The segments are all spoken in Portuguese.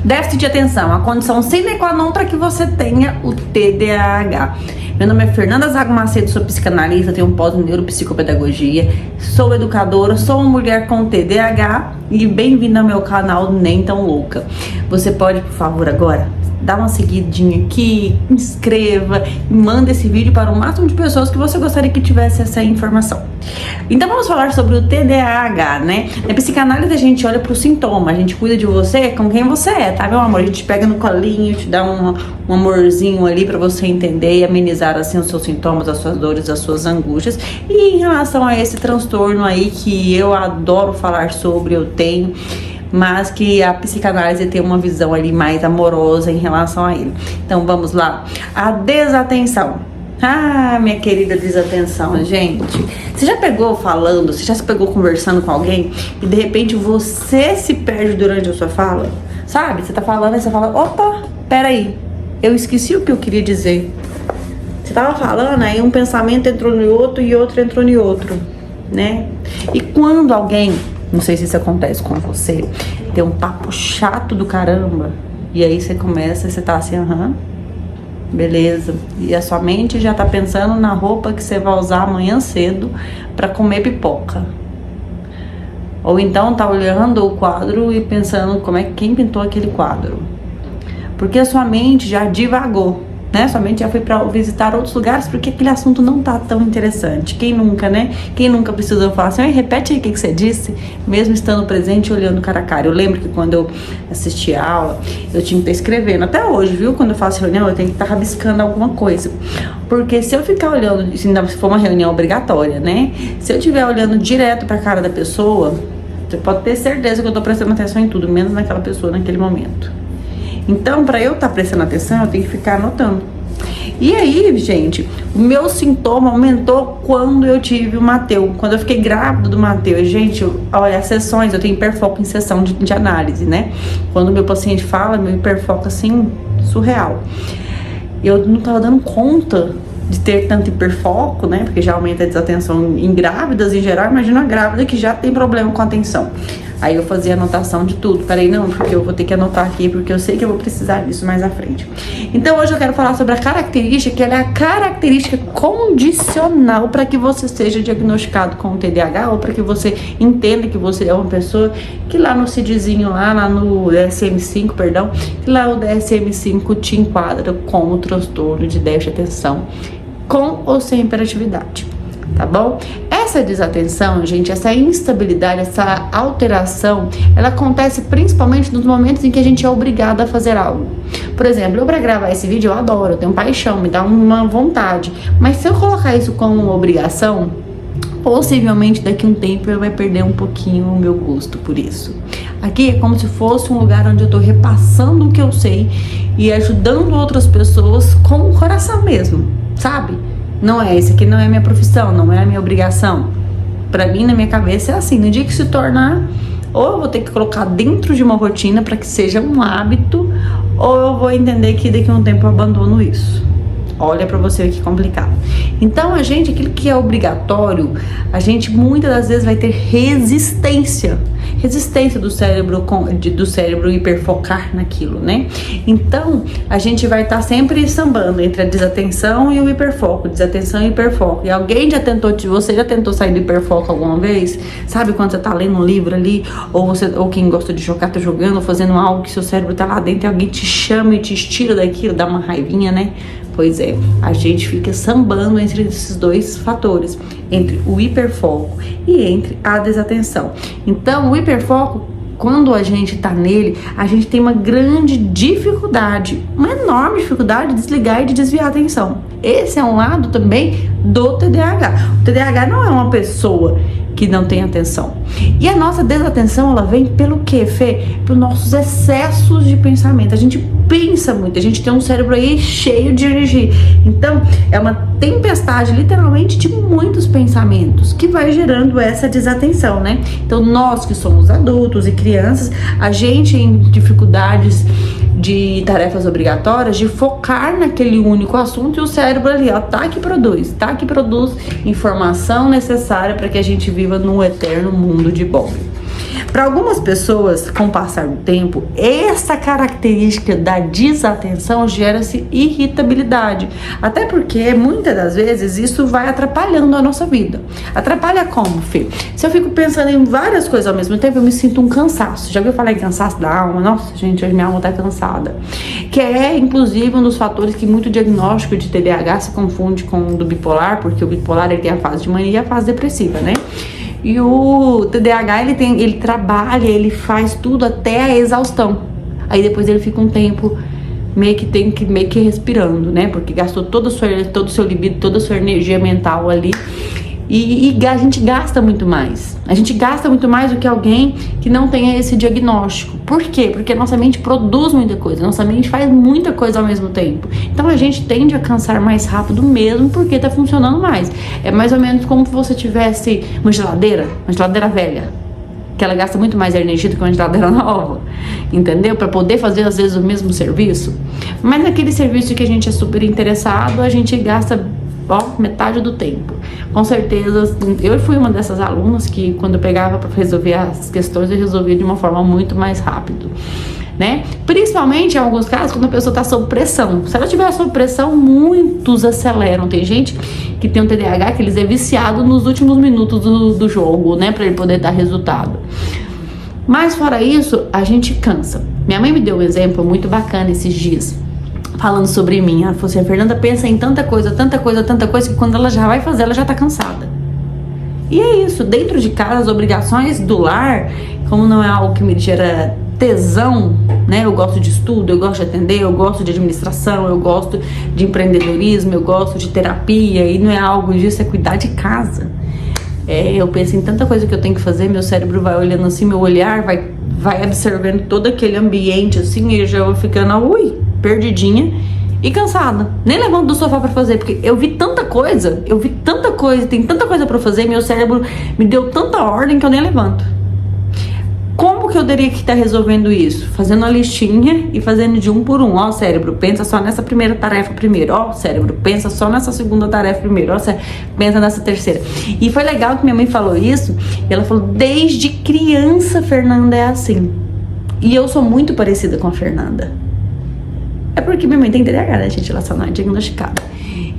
Déficit de atenção, a condição sine qua non para que você tenha o TDAH. Meu nome é Fernanda Zago Macedo, sou psicanalista, tenho um pós em neuropsicopedagogia, sou educadora, sou uma mulher com TDAH e bem-vinda ao meu canal Nem Tão Louca. Você pode, por favor, agora dá uma seguidinha aqui, inscreva e manda esse vídeo para o máximo de pessoas que você gostaria que tivesse essa informação. Então vamos falar sobre o TDAH, né? Na psicanálise a gente olha para o sintoma, a gente cuida de você com quem você é, tá, meu amor? A gente pega no colinho, te dá um amorzinho ali para você entender e amenizar assim os seus sintomas, as suas dores, as suas angústias. E em relação a esse transtorno aí que eu adoro falar sobre, eu tenho, mas que a psicanálise tem uma visão ali mais amorosa em relação a ele. Então vamos lá. A desatenção. Ah, minha querida desatenção, gente. Você já pegou falando, você já se pegou conversando com alguém e de repente você se perde durante a sua fala? Sabe? Você tá falando e você fala, opa, peraí, eu esqueci o que eu queria dizer. Você tava falando, aí um pensamento entrou no outro e outro entrou no outro, né? E quando alguém, não sei se isso acontece com você, tem um papo chato do caramba, e aí você começa, você tá assim, beleza, e a sua mente já tá pensando na roupa que você vai usar amanhã cedo pra comer pipoca. Ou então tá olhando o quadro e pensando quem pintou aquele quadro. Porque a sua mente já divagou, né? Sua mente já foi pra visitar outros lugares porque aquele assunto não tá tão interessante. Quem nunca, né? Quem nunca precisou falar assim, repete aí o que você disse, mesmo estando presente e olhando cara a cara. Eu lembro que quando eu assistia a aula, eu tinha que estar escrevendo. Até hoje, viu? Quando eu faço reunião, eu tenho que estar rabiscando alguma coisa. Porque se eu ficar olhando, se for uma reunião obrigatória, né? Se eu estiver olhando direto pra cara da pessoa, você pode ter certeza que eu tô prestando atenção em tudo, menos naquela pessoa naquele momento. Então, para eu estar prestando atenção, eu tenho que ficar anotando. E aí, gente, o meu sintoma aumentou quando eu tive o Mateus. Quando eu fiquei grávida do Mateus. Gente, olha, as sessões, eu tenho hiperfoco em sessão de análise, né? Quando o meu paciente fala, meu hiperfoco, assim, surreal. Eu não tava dando conta de ter tanto hiperfoco, né? Porque já aumenta a desatenção em grávidas em geral. Imagina uma grávida que já tem problema com a atenção. Aí eu fazia anotação de tudo. Peraí, não, porque eu vou ter que anotar aqui, porque eu sei que eu vou precisar disso mais à frente. Então hoje eu quero falar sobre a característica, que ela é a característica condicional para que você seja diagnosticado com o TDAH, ou para que você entenda que você é uma pessoa que lá no CIDzinho, lá no DSM-5, perdão, que lá o DSM-5 te enquadra como transtorno de déficit de atenção, com ou sem hiperatividade. Tá bom? Essa desatenção, gente, essa instabilidade, essa alteração, ela acontece principalmente nos momentos em que a gente é obrigado a fazer algo. Por exemplo, eu pra gravar esse vídeo, eu adoro, eu tenho paixão, me dá uma vontade. Mas se eu colocar isso como uma obrigação, possivelmente daqui a um tempo eu vai perder um pouquinho o meu gosto por isso. Aqui é como se fosse um lugar onde eu tô repassando o que eu sei e ajudando outras pessoas com o coração mesmo, sabe? Não é, esse aqui não é minha profissão, não é a minha obrigação. Pra mim, na minha cabeça, é assim, no dia que se tornar, ou eu vou ter que colocar dentro de uma rotina para que seja um hábito, ou eu vou entender que daqui a um tempo eu abandono isso. Olha pra você ver que complicado. Então, aquilo que é obrigatório, a gente muitas das vezes vai ter resistência do cérebro hiperfocar naquilo, né? Então, a gente vai estar sempre sambando entre a desatenção e o hiperfoco, desatenção e hiperfoco. E você já tentou sair do hiperfoco alguma vez? Sabe quando você tá lendo um livro ali, ou quem gosta de jogar tá jogando, ou fazendo algo que seu cérebro tá lá dentro e alguém te chama e te tira daquilo, dá uma raivinha, né? Pois é, a gente fica sambando entre esses dois fatores, entre o hiperfoco e entre a desatenção. Então, o hiperfoco, quando a gente tá nele, a gente tem uma grande dificuldade, uma enorme dificuldade de desligar e de desviar a atenção. Esse é um lado também do TDAH. O TDAH não é uma pessoa que não tem atenção. E a nossa desatenção, ela vem pelo quê, Fê? Pelos nossos excessos de pensamento. A gente pensa muito, a gente tem um cérebro aí cheio de energia. Então, é uma tempestade, literalmente, de muitos pensamentos que vai gerando essa desatenção, né? Então, nós que somos adultos e crianças, a gente em dificuldades de tarefas obrigatórias, de focar naquele único assunto, e o cérebro ali, ó, tá que produz informação necessária para que a gente viva num eterno mundo de Bob. Para algumas pessoas, com o passar do tempo, essa característica da desatenção gera-se irritabilidade. Até porque, muitas das vezes, isso vai atrapalhando a nossa vida. Atrapalha como, Fê? Se eu fico pensando em várias coisas ao mesmo tempo, eu me sinto um cansaço. Já ouviu falar em cansaço da alma? Nossa, gente, hoje minha alma tá cansada. Que é, inclusive, um dos fatores que muito diagnóstico de TDAH se confunde com o do bipolar, porque o bipolar ele tem a fase de mania e a fase depressiva, né? E o TDAH, ele trabalha, ele faz tudo até a exaustão. Aí depois ele fica um tempo meio que respirando, né? Porque gastou todo o seu libido, toda a sua energia mental ali. E a gente gasta muito mais. A gente gasta muito mais do que alguém que não tenha esse diagnóstico. Por quê? Porque a nossa mente produz muita coisa, nossa mente faz muita coisa ao mesmo tempo. Então a gente tende a cansar mais rápido mesmo porque tá funcionando mais. É mais ou menos como se você tivesse uma geladeira velha, que ela gasta muito mais energia do que uma geladeira nova, entendeu? Para poder fazer às vezes o mesmo serviço. Mas naquele serviço que a gente é super interessado, a gente gasta metade do tempo. Com certeza, eu fui uma dessas alunas que quando eu pegava para resolver as questões, eu resolvia de uma forma muito mais rápido, né? Principalmente em alguns casos, quando a pessoa está sob pressão. Se ela estiver sob pressão, muitos aceleram. Tem gente que tem um TDAH que eles é viciado nos últimos minutos do jogo, né? Para ele poder dar resultado. Mas fora isso, a gente cansa. Minha mãe me deu um exemplo muito bacana esses dias, falando sobre mim. Ela falou assim: a Fernanda pensa em tanta coisa, que quando ela já vai fazer, ela já tá cansada. E é isso, dentro de casa, as obrigações do lar, como não é algo que me gera tesão, né? Eu gosto de estudo, eu gosto de atender, eu gosto de administração, eu gosto de empreendedorismo, eu gosto de terapia, e não é algo disso, é cuidar de casa. Eu penso em tanta coisa que eu tenho que fazer, meu cérebro vai olhando assim, meu olhar vai absorvendo todo aquele ambiente assim, e eu já vou ficando, perdidinha e cansada. Nem levanto do sofá pra fazer, porque eu vi tanta coisa, tem tanta coisa pra fazer, meu cérebro me deu tanta ordem que eu nem levanto. Como que eu teria que estar resolvendo isso? Fazendo a listinha e fazendo de um por um. Ó, cérebro, pensa só nessa primeira tarefa primeiro. Ó, cérebro, pensa só nessa segunda tarefa primeiro. Ó, cérebro, pensa nessa terceira. E foi legal que minha mãe falou isso, e ela falou: desde criança, Fernanda é assim. E eu sou muito parecida com a Fernanda. É porque minha mãe tem TDAH, né, gente? Ela só não é diagnosticada.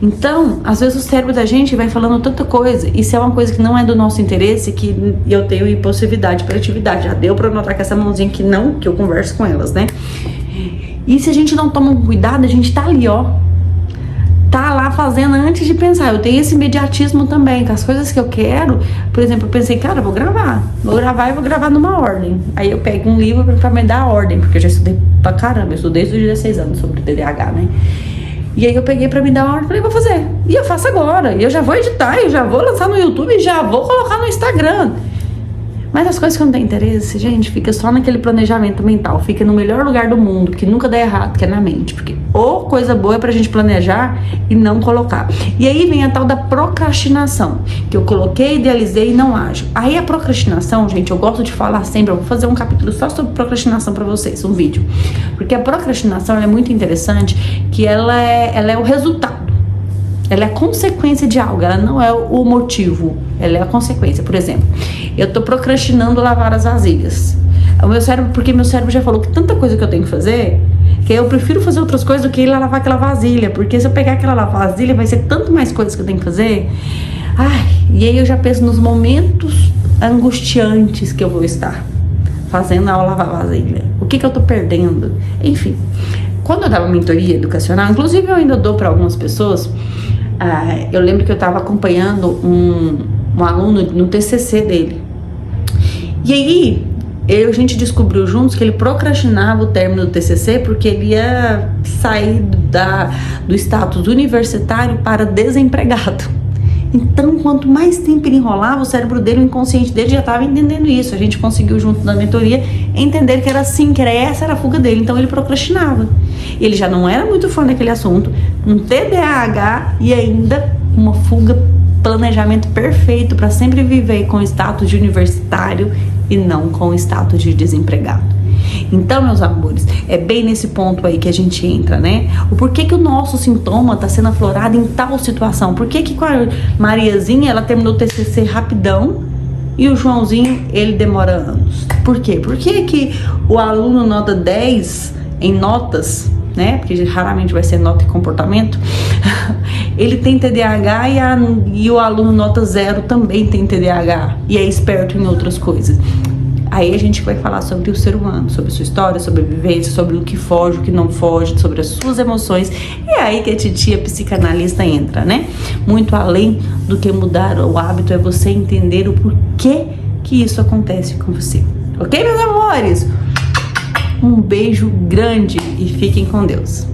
Então, às vezes o cérebro da gente vai falando tanta coisa, e se é uma coisa que não é do nosso interesse, que eu tenho impulsividade para atividade. Já deu pra notar com essa mãozinha que não, que eu converso com elas, né? E se a gente não toma cuidado, a gente tá ali, tá lá fazendo antes de pensar. Eu tenho esse imediatismo também, com as coisas que eu quero. Por exemplo, eu pensei, cara, vou gravar e vou gravar numa ordem. Aí eu pego um livro pra me dar a ordem, porque eu já estudei pra caramba, eu estudei desde os 16 anos sobre TDAH, né? E aí eu peguei pra me dar uma ordem, falei, vou fazer. E eu faço agora, e eu já vou editar, eu já vou lançar no YouTube, e já vou colocar no Instagram. Mas as coisas que não tem interesse, gente, fica só naquele planejamento mental, fica no melhor lugar do mundo, que nunca dá errado, que é na mente, porque ou coisa boa é pra gente planejar e não colocar. E aí vem a tal da procrastinação, que eu coloquei, idealizei e não ajo. Aí a procrastinação, gente, eu gosto de falar sempre, eu vou fazer um capítulo só sobre procrastinação pra vocês, um vídeo, porque a procrastinação é muito interessante, que ela é o resultado. Ela é a consequência de algo, ela não é o motivo, ela é a consequência. Por exemplo, eu tô procrastinando lavar as vasilhas. Porque meu cérebro já falou que tanta coisa que eu tenho que fazer, que eu prefiro fazer outras coisas do que ir lá lavar aquela vasilha. Porque se eu pegar aquela vasilha, vai ser tanto mais coisas que eu tenho que fazer. E aí eu já penso nos momentos angustiantes que eu vou estar fazendo ao lavar a vasilha. O que eu tô perdendo? Enfim, quando eu dava mentoria educacional, inclusive eu ainda dou para algumas pessoas, eu lembro que eu estava acompanhando um aluno no TCC dele. E aí, a gente descobriu juntos que ele procrastinava o término do TCC porque ele ia sair do status universitário para desempregado. Então, quanto mais tempo ele enrolava, o cérebro dele, o inconsciente dele já estava entendendo isso. A gente conseguiu, junto na mentoria, entender que era assim, essa era a fuga dele. Então, ele procrastinava. Ele já não era muito fã daquele assunto, um TDAH e ainda uma fuga, planejamento perfeito para sempre viver com o status de universitário e não com o status de desempregado. Então, meus amores, é bem nesse ponto aí que a gente entra, né? O porquê que o nosso sintoma tá sendo aflorado em tal situação? Por que com a Mariazinha ela terminou o TCC rapidão e o Joãozinho, ele demora anos. Por quê? Por que o aluno nota 10 em notas, né? Porque raramente vai ser nota e comportamento. Ele tem TDAH e o aluno nota 0 também tem TDAH e é esperto em outras coisas. Aí a gente vai falar sobre o ser humano, sobre sua história, sobre a vivência, sobre o que foge, o que não foge, sobre as suas emoções. E é aí que a titia psicanalista entra, né? Muito além do que mudar o hábito, é você entender o porquê que isso acontece com você. Ok, meus amores? Um beijo grande e fiquem com Deus.